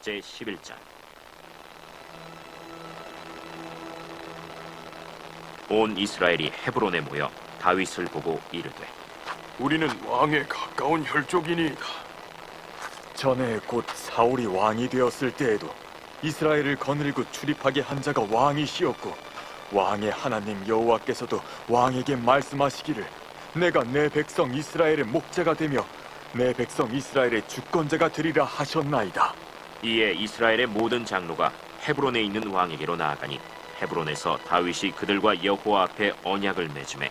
제11장. 온 이스라엘이 헤브론에 모여 다윗을 보고 이르되, 우리는 왕에 가까운 혈족이니이다. 전에 곧 사울이 왕이 되었을 때에도 이스라엘을 거느리고 출입하게 한 자가 왕이시었고, 왕의 하나님 여호와께서도 왕에게 말씀하시기를 내가 내 백성 이스라엘의 목자가 되며 내 백성 이스라엘의 주권자가 되리라 하셨나이다. 이에 이스라엘의 모든 장로가 헤브론에 있는 왕에게로 나아가니 헤브론에서 다윗이 그들과 여호와 앞에 언약을 맺음에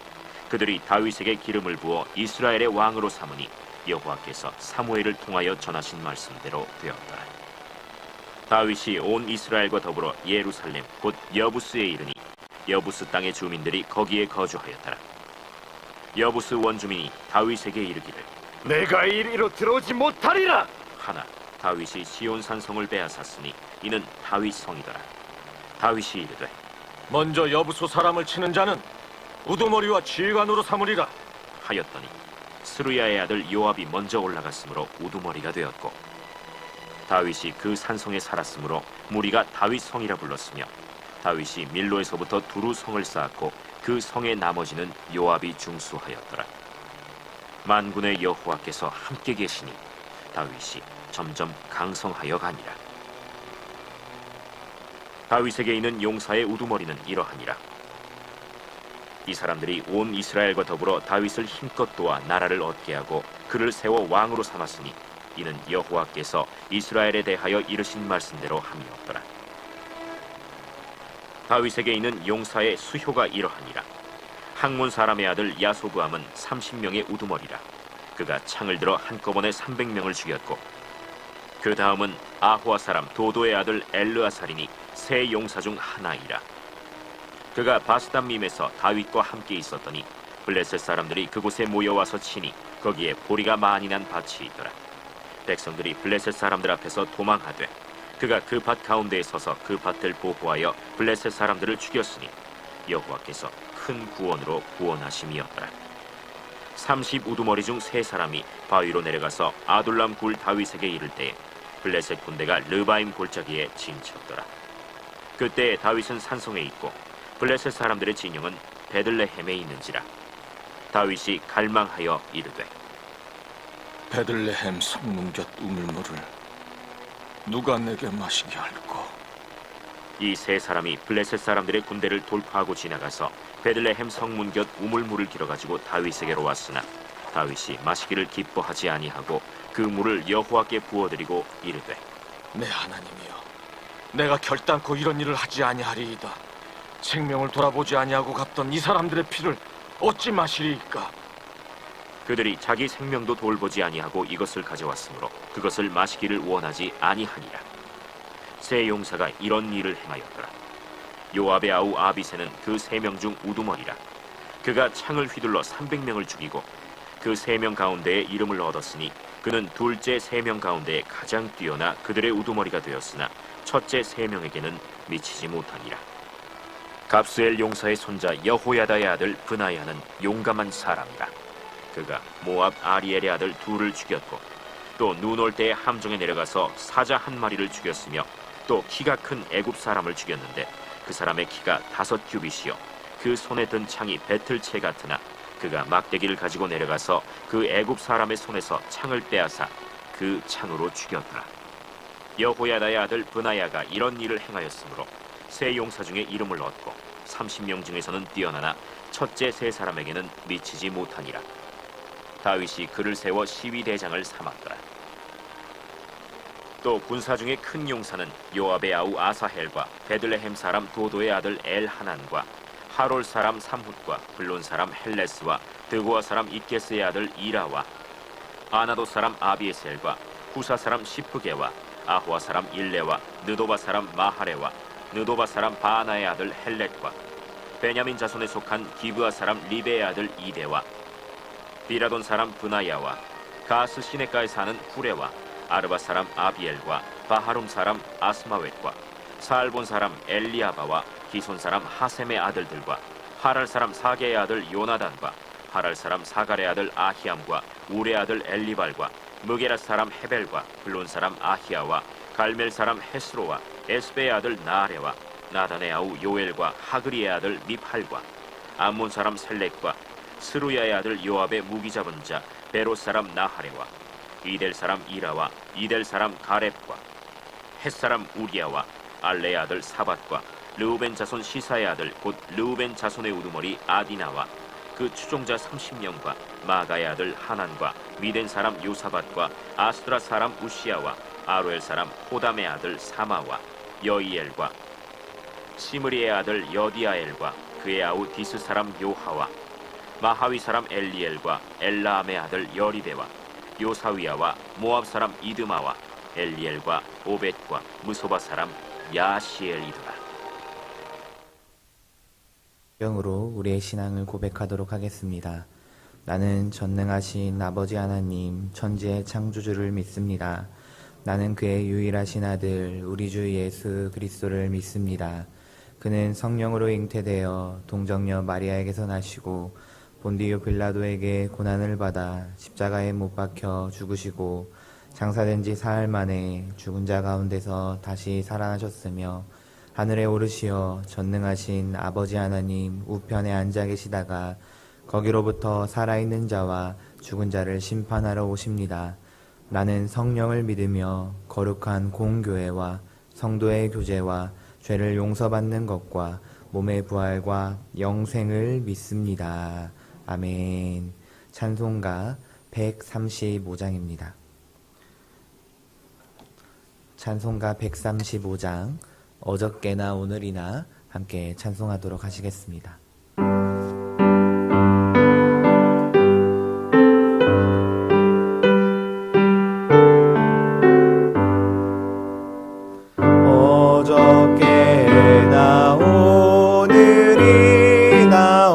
그들이 다윗에게 기름을 부어 이스라엘의 왕으로 삼으니 여호와께서 사무엘을 통하여 전하신 말씀대로 되었더라. 다윗이 온 이스라엘과 더불어 예루살렘 곧 여부스에 이르니 여부스 땅의 주민들이 거기에 거주하였더라. 여부스 원주민이 다윗에게 이르기를, 내가 이리로 들어오지 못하리라 하나 다윗이 시온 산성을 빼앗았으니 이는 다윗 성이더라. 다윗이 이르되, 먼저 여부수 사람을 치는 자는 우두머리와 지휘관으로 삼으리라 하였더니 스루야의 아들 요압이 먼저 올라갔으므로 우두머리가 되었고, 다윗이 그 산성에 살았으므로 무리가 다윗 성이라 불렀으며, 다윗이 밀로에서부터 두루 성을 쌓았고 그 성의 나머지는 요압이 중수하였더라. 만군의 여호와께서 함께 계시니 다윗이 점점 강성하여 가니라. 다윗에게 있는 용사의 우두머리는 이러하니라. 이 사람들이 온 이스라엘과 더불어 다윗을 힘껏 도와 나라를 얻게 하고 그를 세워 왕으로 삼았으니 이는 여호와께서 이스라엘에 대하여 이르신 말씀대로 함이었더라. 다윗에게 있는 용사의 수효가 이러하니라. 학몬 사람의 아들 야소부함은 30명의 우두머리라. 그가 창을 들어 한꺼번에 300명을 죽였고, 그 다음은 아호아 사람 도도의 아들 엘르아살이니 세 용사 중 하나이라. 그가 바스담밈에서 다윗과 함께 있었더니 블레셋 사람들이 그곳에 모여와서 치니 거기에 보리가 많이 난 밭이 있더라. 백성들이 블레셋 사람들 앞에서 도망하되 그가 그 밭 가운데에 서서 그 밭을 보호하여 블레셋 사람들을 죽였으니 여호와께서 큰 구원으로 구원하심이었더라. 30 우두머리 중 세 사람이 바위로 내려가서 아둘람 굴 다윗에게 이를 때에 블레셋 군대가 르바임 골짜기에 진쳤더라. 그때 다윗은 산성에 있고 블레셋 사람들의 진영은 베들레헴에 있는지라. 다윗이 갈망하여 이르되, 베들레헴 성문 곁 우물물을 누가 내게 마시게 할꼬? 이 세 사람이 블레셋 사람들의 군대를 돌파하고 지나가서 베들레헴 성문 곁 우물물을 길어가지고 다윗에게로 왔으나 다윗이 마시기를 기뻐하지 아니하고 그 물을 여호와께 부어드리고 이르되, 내 하나님이여, 내가 결단코 이런 일을 하지 아니하리이다. 생명을 돌아보지 아니하고 갔던 이 사람들의 피를 어찌 마시리이까? 그들이 자기 생명도 돌보지 아니하고 이것을 가져왔으므로 그것을 마시기를 원하지 아니하니라. 세 용사가 이런 일을 행하였더라. 요압의 아우 아비새는 그 3명 중 우두머리라. 그가 창을 휘둘러 300명을 죽이고 그 3명 가운데에 이름을 얻었으니 그는 둘째 3명 가운데 가장 뛰어나 그들의 우두머리가 되었으나 첫째 3명에게는 미치지 못하니라. 갑수엘 용사의 손자 여호야다의 아들 브나야는 용감한 사람이라. 그가 모압 아리엘의 아들 둘을 죽였고 또 눈 올 때에 함정에 내려가서 사자 한 마리를 죽였으며 또 키가 큰 애굽 사람을 죽였는데 그 사람의 키가 5규빗이요 그 손에 든 창이 배틀채 같으나 그가 막대기를 가지고 내려가서 그 애굽 사람의 손에서 창을 빼앗아 그 창으로 죽였더라. 여호야다의 아들 브나야가 이런 일을 행하였으므로 세 용사 중에 이름을 얻고 30명 중에서는 뛰어나나 첫째 세 사람에게는 미치지 못하니라. 다윗이 그를 세워 시위대장을 삼았더라. 또 군사 중에 큰 용사는 요압의 아우 아사헬과 베들레헴 사람 도도의 아들 엘하난과 하롤 사람 삼훗과 블론 사람 헬레스와 드고아 사람 이게스의 아들 이라와 아나도 사람 아비에셀과 후사 사람 시프게와 아호아 사람 일레와 느도바 사람 마하레와 느도바 사람 바하나의 아들 헬렛과 베냐민 자손에 속한 기브아 사람 리베의 아들 이데와 비라돈 사람 브나야와 가스 시내가에 사는 후레와 아르바 사람 아비엘과 바하룸 사람 아스마웻과 사알본 사람 엘리아바와 기손 사람 하셈의 아들들과 하랄 사람 사게의 아들 요나단과 하랄 사람 사갈의 아들 아히암과 우레 아들 엘리발과 무게라 사람 헤벨과 블론 사람 아히야와 갈멜 사람 헤스로와 에스베의 아들 나아레와 나단의 아우 요엘과 하그리의 아들 미팔과 암몬 사람 셀렉과 스루야의 아들 요압의 무기 잡은 자 베롯 사람 나하레와 이델 사람 이라와 이델 사람 가렙과 헷 사람 우리야와 알레의 아들 사밧과 르우벤 자손 시사의 아들 곧 르우벤 자손의 우두머리 아디나와 그 추종자 30명과 마가의 아들 하난과 미덴 사람 요사밧과 아스드라 사람 우시야와 아로엘 사람 호담의 아들 사마와 여이엘과 시므리의 아들 여디아엘과 그의 아우 디스 사람 요하와 마하위 사람 엘리엘과 엘라암의 아들 여리베와 요사위야와 모압 사람 이드마와 엘리엘과 오벳과 무소바 사람 야시엘이더라. 영으로 우리의 신앙을 고백하도록 하겠습니다. 나는 전능하신 아버지 하나님 천지의 창조주를 믿습니다. 나는 그의 유일하신 아들 우리 주 예수 그리스도를 믿습니다. 그는 성령으로 잉태되어 동정녀 마리아에게서 나시고 본디오 빌라도에게 고난을 받아 십자가에 못 박혀 죽으시고 장사된 지 사흘 만에 죽은 자 가운데서 다시 살아나셨으며 하늘에 오르시어 전능하신 아버지 하나님 우편에 앉아 계시다가 거기로부터 살아있는 자와 죽은 자를 심판하러 오십니다. 나는 성령을 믿으며 거룩한 공교회와 성도의 교제와 죄를 용서받는 것과 몸의 부활과 영생을 믿습니다. 아멘. 찬송가 135장입니다. 찬송가 135장 어저께나 오늘이나 함께 찬송하도록 하시겠습니다. 어저께나 오늘이나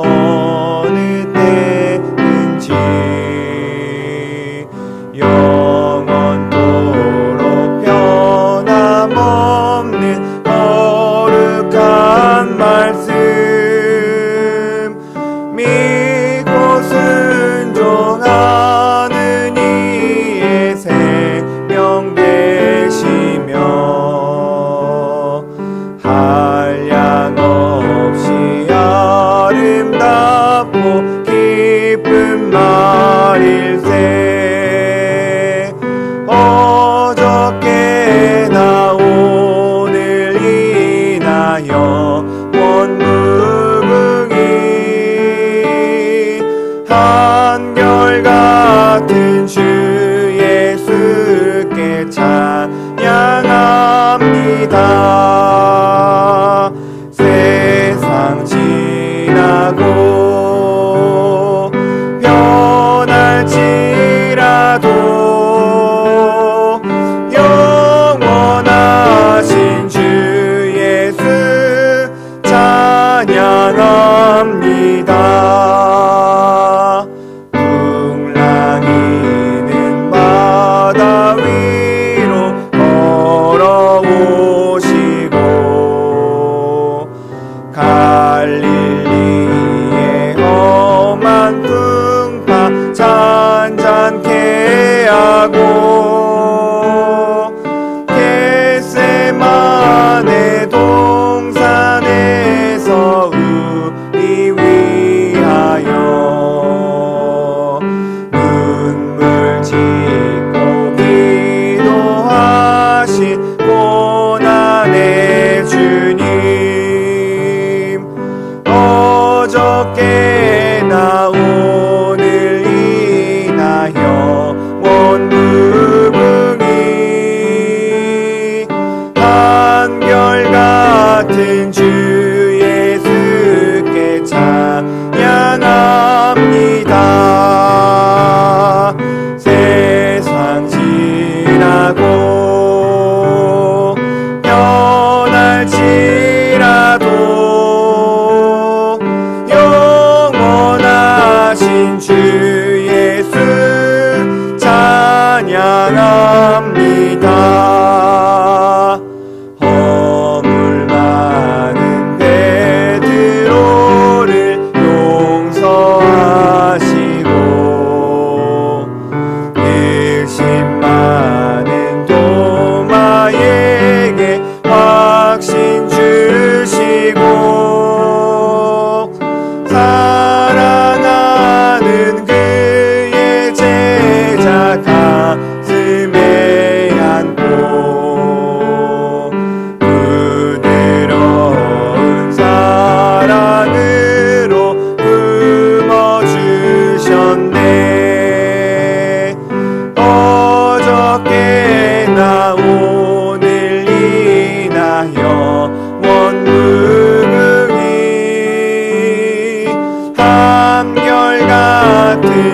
어느 때든지 영원토록 변함없는 거룩한 말씀 믿고 순종하는 이의 생명 되시며 한량없이 아름답고 기쁜 말일세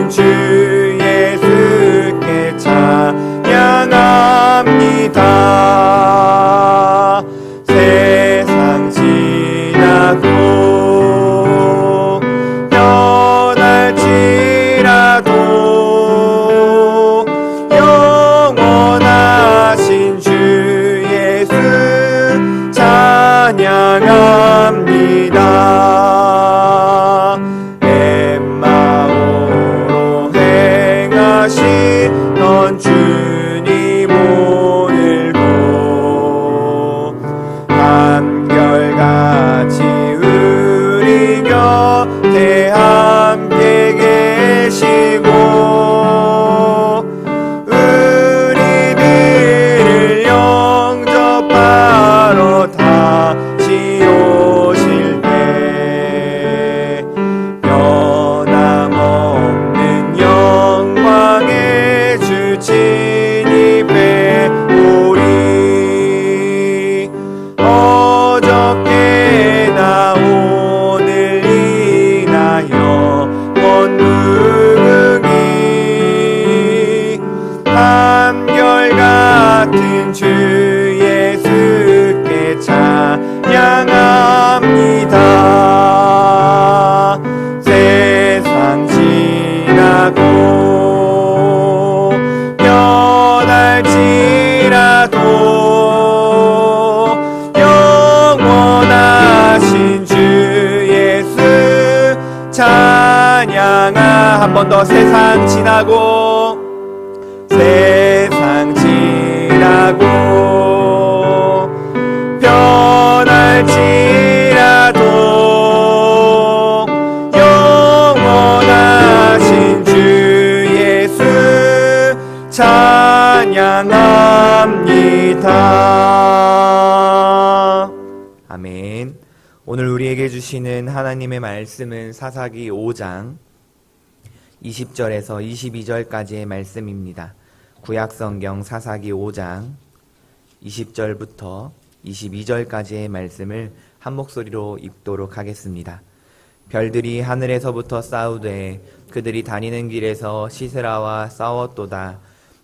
같은 주 예수께 찬양합니다. 세상 지나고 변할지라도 영원하신 주 예수 찬양합니다. 엠마오로 행하시던 주님 오늘도 한결같이 우리 곁에 함께 계시고 우리들을 영접하러 다시 오실 때 변함없는 영광의 주 진입해 오리. 어저께나 오늘이나 영원무궁히 한결같은 주 예수께 찬양합니다. 세상 지나고 변할지라도 영원하신 주 예수 찬양하. 한 번 더. 세상 지나고 세상 지나고 변할지라도 영원하신 주 예수 찬양합니다. 아멘. 오늘 우리에게 주시는 하나님의 말씀은 사사기 5장 20절에서 22절까지의 말씀입니다. 구약성경 사사기 5장 20절부터 22절까지의 말씀을 한 목소리로 읽도록 하겠습니다. 별들이 하늘에서부터 싸우되 그들이 다니는 길에서 시세라와 싸웠도다.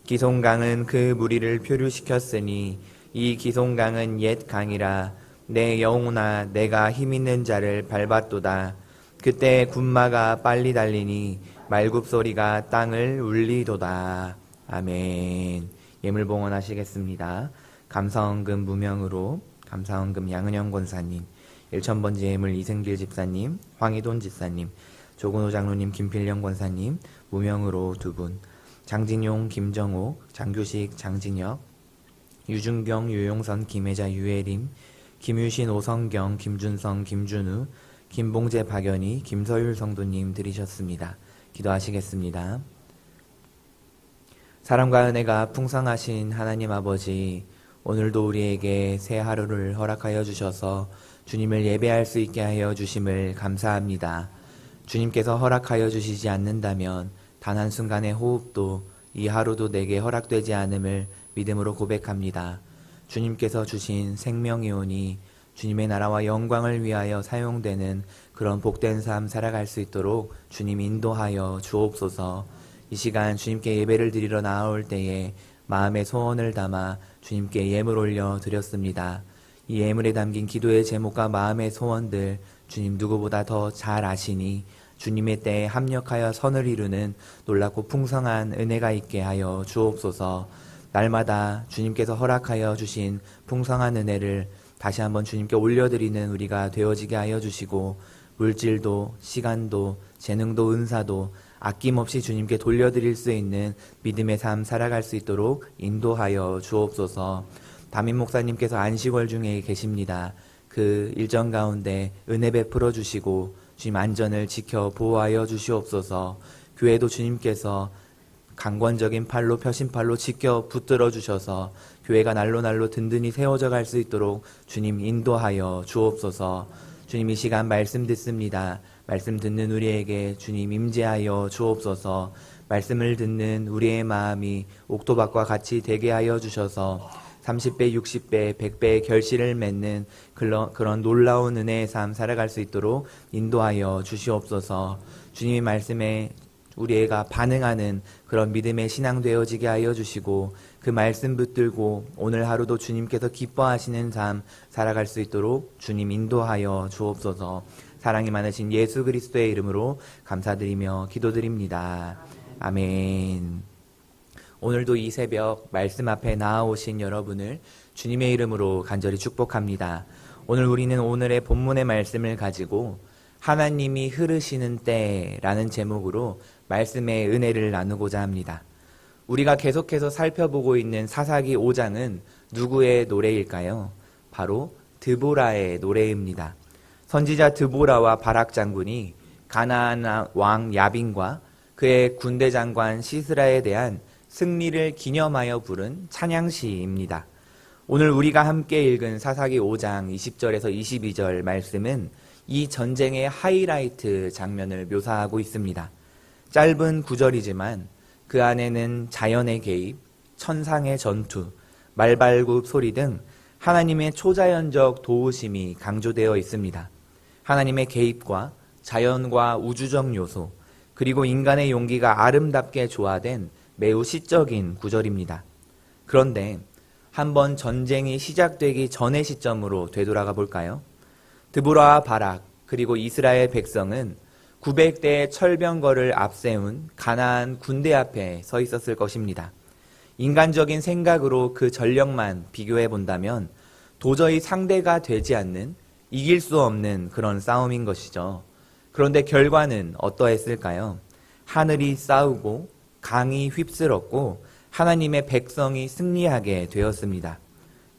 기송강은 그 무리를 표류시켰으니 이 기송강은 옛 강이라. 내 영혼아 내가 힘있는 자를 밟았도다. 그때 군마가 빨리 달리니 말굽소리가 땅을 울리도다. 아멘. 예물봉헌 하시겠습니다. 감사원금 무명으로 감사원금 양은영 권사님, 1000번째 예물 이승길 집사님, 황희돈 집사님, 조근호 장로님, 김필령 권사님, 무명으로 2분, 장진용, 김정옥, 장규식, 장진혁, 유준경, 유용선, 김혜자, 유혜림, 김유신, 오성경, 김준성, 김준우, 김봉재, 박연희, 김서율 성도님 드리셨습니다. 기도하시겠습니다. 사랑과 은혜가 풍성하신 하나님 아버지, 오늘도 우리에게 새 하루를 허락하여 주셔서 주님을 예배할 수 있게 하여 주심을 감사합니다. 주님께서 허락하여 주시지 않는다면 단 한순간의 호흡도 이 하루도 내게 허락되지 않음을 믿음으로 고백합니다. 주님께서 주신 생명이오니 주님의 나라와 영광을 위하여 사용되는 그런 복된 삶 살아갈 수 있도록 주님 인도하여 주옵소서. 이 시간 주님께 예배를 드리러 나올 때에 마음의 소원을 담아 주님께 예물 올려 드렸습니다. 이 예물에 담긴 기도의 제목과 마음의 소원들 주님 누구보다 더 잘 아시니 주님의 때에 합력하여 선을 이루는 놀랍고 풍성한 은혜가 있게 하여 주옵소서. 날마다 주님께서 허락하여 주신 풍성한 은혜를 다시 한번 주님께 올려드리는 우리가 되어지게 하여 주시고, 물질도 시간도 재능도 은사도 아낌없이 주님께 돌려드릴 수 있는 믿음의 삶 살아갈 수 있도록 인도하여 주옵소서. 담임 목사님께서 안식월 중에 계십니다. 그 일정 가운데 은혜 베풀어 주시고 주님 안전을 지켜 보호하여 주시옵소서. 교회도 주님께서 강권적인 팔로 표심팔로 지켜 붙들어 주셔서 교회가 날로 든든히 세워져 갈 수 있도록 주님 인도하여 주옵소서. 주님 이 시간 말씀 듣습니다. 말씀 듣는 우리에게 주님 임재하여 주옵소서. 말씀을 듣는 우리의 마음이 옥토밭과 같이 되게 하여 주셔서 30배, 60배, 100배의 결실을 맺는 그런 놀라운 은혜의 삶 살아갈 수 있도록 인도하여 주시옵소서. 주님의 말씀에 우리 애가 반응하는 그런 믿음의 신앙 되어지게 하여 주시고 그 말씀 붙들고 오늘 하루도 주님께서 기뻐하시는 삶 살아갈 수 있도록 주님 인도하여 주옵소서. 사랑이 많으신 예수 그리스도의 이름으로 감사드리며 기도드립니다. 아멘. 오늘도 이 새벽 말씀 앞에 나아오신 여러분을 주님의 이름으로 간절히 축복합니다. 오늘 우리는 오늘의 본문의 말씀을 가지고 하나님이 흐르시는 때라는 제목으로 말씀의 은혜를 나누고자 합니다. 우리가 계속해서 살펴보고 있는 사사기 5장은 누구의 노래일까요? 바로 드보라의 노래입니다. 선지자 드보라와 바락 장군이 가나안 왕 야빈과 그의 군대 장관 시스라에 대한 승리를 기념하여 부른 찬양시입니다. 오늘 우리가 함께 읽은 사사기 5장 20절에서 22절 말씀은 이 전쟁의 하이라이트 장면을 묘사하고 있습니다. 짧은 구절이지만 그 안에는 자연의 개입, 천상의 전투, 말발굽 소리 등 하나님의 초자연적 도우심이 강조되어 있습니다. 하나님의 개입과 자연과 우주적 요소, 그리고 인간의 용기가 아름답게 조화된 매우 시적인 구절입니다. 그런데 한번 전쟁이 시작되기 전의 시점으로 되돌아가 볼까요? 드보라와 바락 그리고 이스라엘 백성은 900대의 철병거를 앞세운 가나안 군대 앞에 서 있었을 것입니다. 인간적인 생각으로 그 전력만 비교해 본다면 도저히 상대가 되지 않는, 이길 수 없는 그런 싸움인 것이죠. 그런데 결과는 어떠했을까요? 하늘이 싸우고 강이 휩쓸었고 하나님의 백성이 승리하게 되었습니다.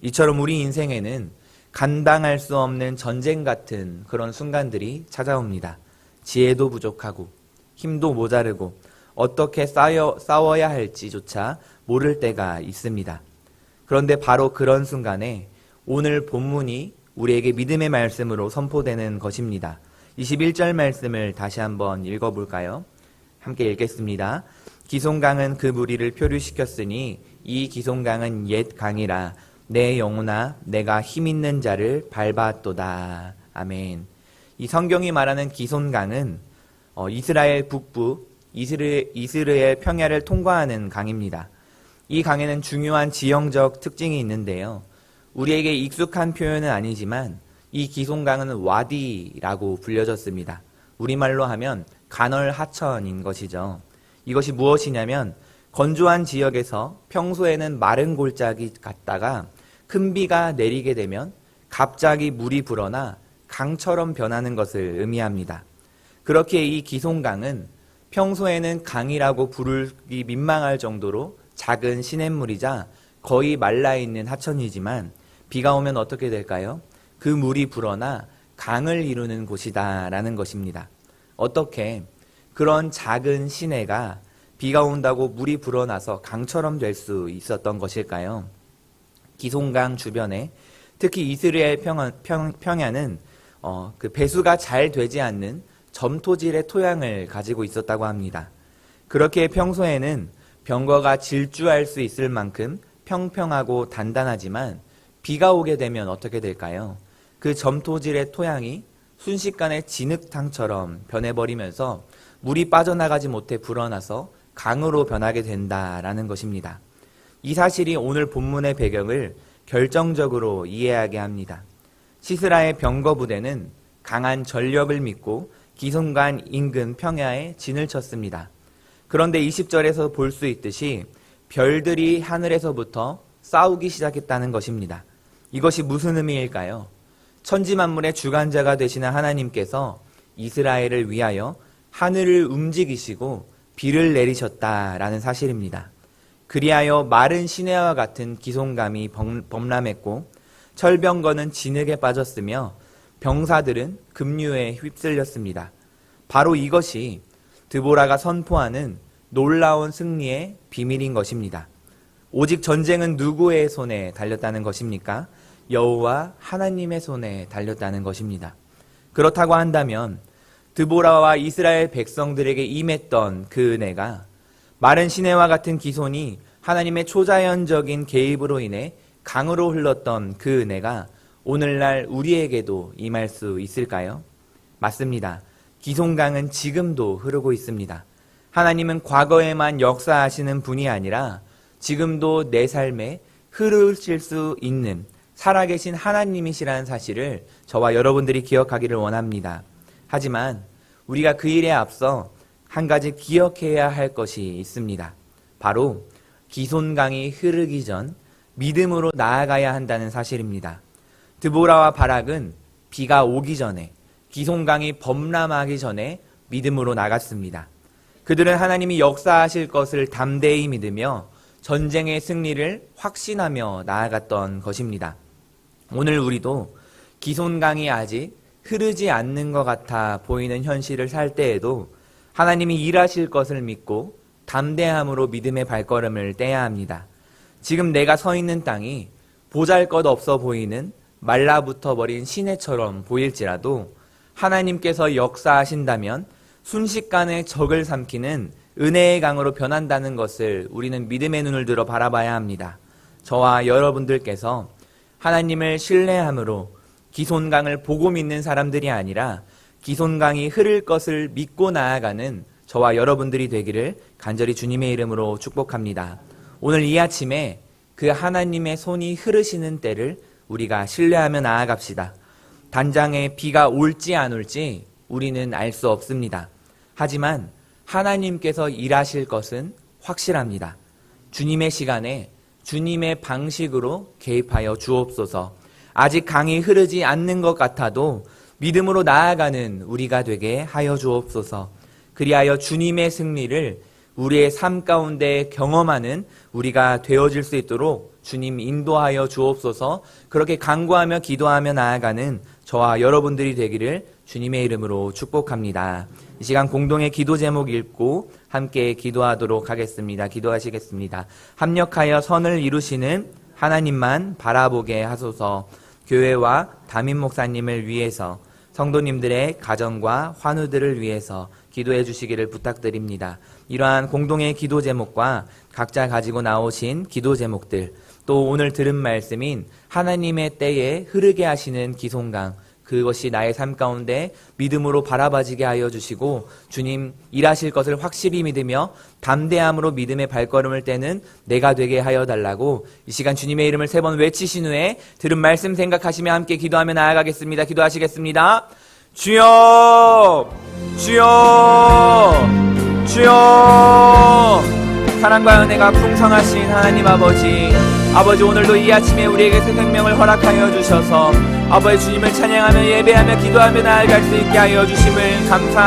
이처럼 우리 인생에는 감당할 수 없는 전쟁 같은 그런 순간들이 찾아옵니다. 지혜도 부족하고 힘도 모자르고 어떻게 싸워야 할지조차 모를 때가 있습니다. 그런데 바로 그런 순간에 오늘 본문이 우리에게 믿음의 말씀으로 선포되는 것입니다. 21절 말씀을 다시 한번 읽어볼까요? 함께 읽겠습니다. 기송강은 그 무리를 표류시켰으니 이 기송강은 옛 강이라 내 영혼아 내가 힘있는 자를 밟았도다. 아멘. 이 성경이 말하는 기손강은 이스라엘 북부 이스라엘 평야를 통과하는 강입니다. 이 강에는 중요한 지형적 특징이 있는데요. 우리에게 익숙한 표현은 아니지만 이 기손강은 와디라고 불려졌습니다. 우리말로 하면 간헐 하천인 것이죠. 이것이 무엇이냐면 건조한 지역에서 평소에는 마른 골짜기 같다가 큰 비가 내리게 되면 갑자기 물이 불어나 강처럼 변하는 것을 의미합니다. 그렇게 이 기송강은 평소에는 강이라고 부르기 민망할 정도로 작은 시냇물이자 거의 말라있는 하천이지만 비가 오면 어떻게 될까요? 그 물이 불어나 강을 이루는 곳이다라는 것입니다. 어떻게 그런 작은 시내가 비가 온다고 물이 불어나서 강처럼 될 수 있었던 것일까요? 기송강 주변에 특히 이스라엘 평야는 그 배수가 잘 되지 않는 점토질의 토양을 가지고 있었다고 합니다. 그렇게 평소에는 병거가 질주할 수 있을 만큼 평평하고 단단하지만 비가 오게 되면 어떻게 될까요? 그 점토질의 토양이 순식간에 진흙탕처럼 변해버리면서 물이 빠져나가지 못해 불어나서 강으로 변하게 된다라는 것입니다. 이 사실이 오늘 본문의 배경을 결정적으로 이해하게 합니다. 시스라의 병거 부대는 강한 전력을 믿고 기송강 인근 평야에 진을 쳤습니다. 그런데 20절에서 볼 수 있듯이 별들이 하늘에서부터 싸우기 시작했다는 것입니다. 이것이 무슨 의미일까요? 천지만물의 주관자가 되시는 하나님께서 이스라엘을 위하여 하늘을 움직이시고 비를 내리셨다라는 사실입니다. 그리하여 마른 시내와 같은 기송감이 범람했고 철병거는 진흙에 빠졌으며 병사들은 급류에 휩쓸렸습니다. 바로 이것이 드보라가 선포하는 놀라운 승리의 비밀인 것입니다. 오직 전쟁은 누구의 손에 달렸다는 것입니까? 여호와 하나님의 손에 달렸다는 것입니다. 그렇다고 한다면 드보라와 이스라엘 백성들에게 임했던 그 은혜가 마른 시내와 같은 기손이 하나님의 초자연적인 개입으로 인해 강으로 흘렀던 그 은혜가 오늘날 우리에게도 임할 수 있을까요? 맞습니다. 기송강은 지금도 흐르고 있습니다. 하나님은 과거에만 역사하시는 분이 아니라 지금도 내 삶에 흐르실 수 있는 살아계신 하나님이시라는 사실을 저와 여러분들이 기억하기를 원합니다. 하지만 우리가 그 일에 앞서 한 가지 기억해야 할 것이 있습니다. 바로 기손강이 흐르기 전 믿음으로 나아가야 한다는 사실입니다. 드보라와 바락은 비가 오기 전에, 기손강이 범람하기 전에 믿음으로 나갔습니다. 그들은 하나님이 역사하실 것을 담대히 믿으며 전쟁의 승리를 확신하며 나아갔던 것입니다. 오늘 우리도 기손강이 아직 흐르지 않는 것 같아 보이는 현실을 살 때에도 하나님이 일하실 것을 믿고 담대함으로 믿음의 발걸음을 떼야 합니다. 지금 내가 서 있는 땅이 보잘것없어 보이는 말라붙어 버린 시내처럼 보일지라도 하나님께서 역사하신다면 순식간에 적을 삼키는 은혜의 강으로 변한다는 것을 우리는 믿음의 눈을 들어 바라봐야 합니다. 저와 여러분들께서 하나님을 신뢰함으로 기손강을 보고 믿는 사람들이 아니라 기손강이 흐를 것을 믿고 나아가는 저와 여러분들이 되기를 간절히 주님의 이름으로 축복합니다. 오늘 이 아침에 그 하나님의 손이 흐르시는 때를 우리가 신뢰하며 나아갑시다. 단장에 비가 올지 안 올지 우리는 알 수 없습니다. 하지만 하나님께서 일하실 것은 확실합니다. 주님의 시간에 주님의 방식으로 개입하여 주옵소서. 아직 강이 흐르지 않는 것 같아도 믿음으로 나아가는 우리가 되게 하여 주옵소서. 그리하여 주님의 승리를 우리의 삶 가운데 경험하는 우리가 되어질 수 있도록 주님 인도하여 주옵소서. 그렇게 간구하며 기도하며 나아가는 저와 여러분들이 되기를 주님의 이름으로 축복합니다. 이 시간 공동의 기도 제목 읽고 함께 기도하도록 하겠습니다. 기도하시겠습니다. 합력하여 선을 이루시는 하나님만 바라보게 하소서. 교회와 담임 목사님을 위해서 성도님들의 가정과 환우들을 위해서 기도해 주시기를 부탁드립니다. 이러한 공동의 기도 제목과 각자 가지고 나오신 기도 제목들, 또 오늘 들은 말씀인 하나님의 때에 흐르게 하시는 기손강, 그것이 나의 삶 가운데 믿음으로 바라봐지게 하여 주시고 주님 일하실 것을 확실히 믿으며 담대함으로 믿음의 발걸음을 떼는 내가 되게 하여 달라고 이 시간 주님의 이름을 3번 외치신 후에 들은 말씀 생각하시며 함께 기도하며 나아가겠습니다. 기도하시겠습니다. 주여, 주여, 주여. 사랑과 은혜가 풍성하신 하나님 아버지, 아버지 오늘도 이 아침에 우리에게 새 생명을 허락하여 주셔서 아버지 주님을 찬양하며 예배하며 기도하며 나아갈 수 있게 하여 주심을 감사합니다.